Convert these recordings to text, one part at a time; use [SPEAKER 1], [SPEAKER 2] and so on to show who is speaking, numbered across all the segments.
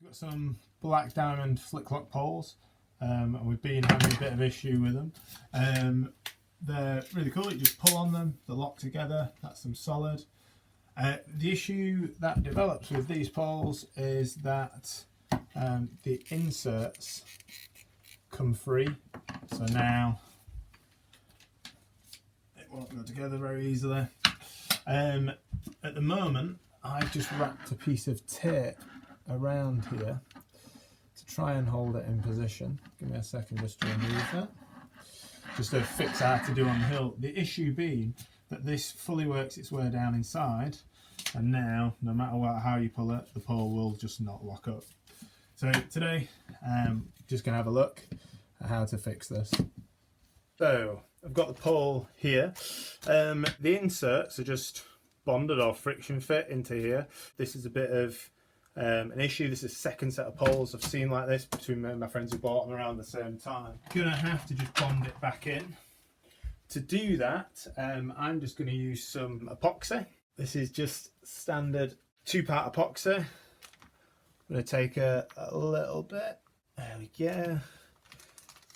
[SPEAKER 1] Got some Black Diamond flick lock poles, and we've been having a bit of issue with them. They're really cool. You just pull on them, they're locked together. That's them solid. The issue that develops with these poles is that the inserts come free, so now it won't go together very easily. At the moment, I've just wrapped a piece of tape around here to try and hold it in position. Give me a second just to remove that. Just a fix I had to do on the hill. The issue being that this fully works its way down inside, and now no matter how you pull it, the pole will just not lock up. So today just gonna have a look at how to fix this. So I've got the pole here. The inserts are just bonded or friction fit into here. This is a bit of an issue. This is the second set of poles I've seen like this between me and my friends who bought them around the same time. Gonna have to just bond it back in. To do that, I'm just going to use some epoxy. This is just standard 2-part epoxy. I'm going to take a little bit. There we go.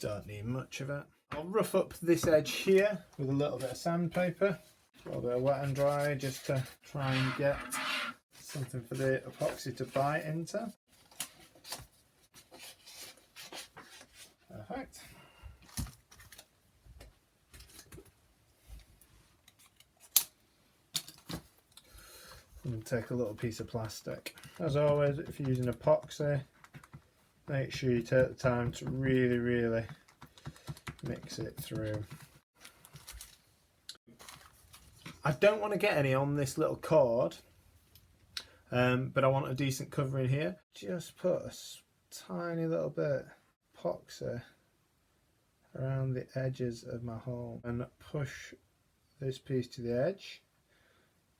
[SPEAKER 1] Don't need much of it. I'll rough up this edge here with a little bit of sandpaper. A little bit of wet and dry just to try and get something for the epoxy to bite into. Perfect. And take a little piece of plastic. As always, if you're using epoxy, make sure you take the time to really mix it through. I don't want to get any on this little cord, but I want a decent covering here. Just put a tiny little bit of epoxy around the edges of my hole and push this piece to the edge.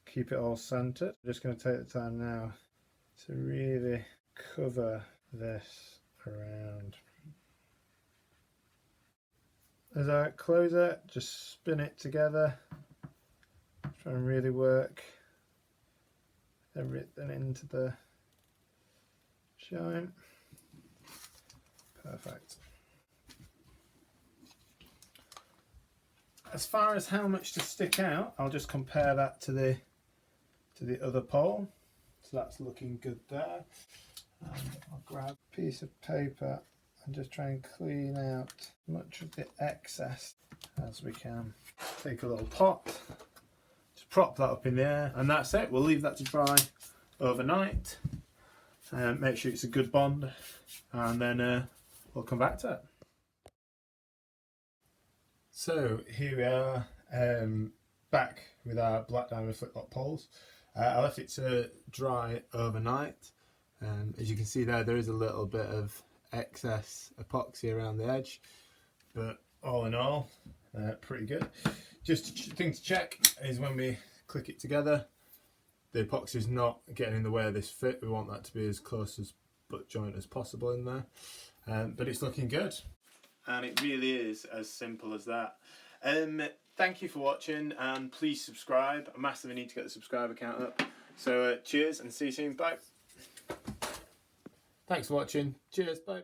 [SPEAKER 1] Keep it all centered. I'm just going to take the time now to really cover this around. As I close it, just spin it together. Try and really work everything into the joint. Perfect. As far as how much to stick out, I'll just compare that to the other pole. So that's looking good there. I'll grab a piece of paper and just try and clean out much of the excess as we can. Take a little pot, just prop that up in the air, and that's it. We'll leave that to dry overnight. Make sure it's a good bond, and then we'll come back to it. So here we are, back with our Black Diamond flick lock poles. I left it to dry overnight. As you can see there is a little bit of excess epoxy around the edge, but all in all, pretty good. Just a thing to check is when we click it together, the epoxy is not getting in the way of this fit. We want that to be as close as butt joint as possible in there, but it's looking good. And it really is as simple as that. Thank you for watching, and please subscribe. I massively need to get the subscriber count up. So cheers and see you soon. Bye. Thanks for watching. Cheers. Bye.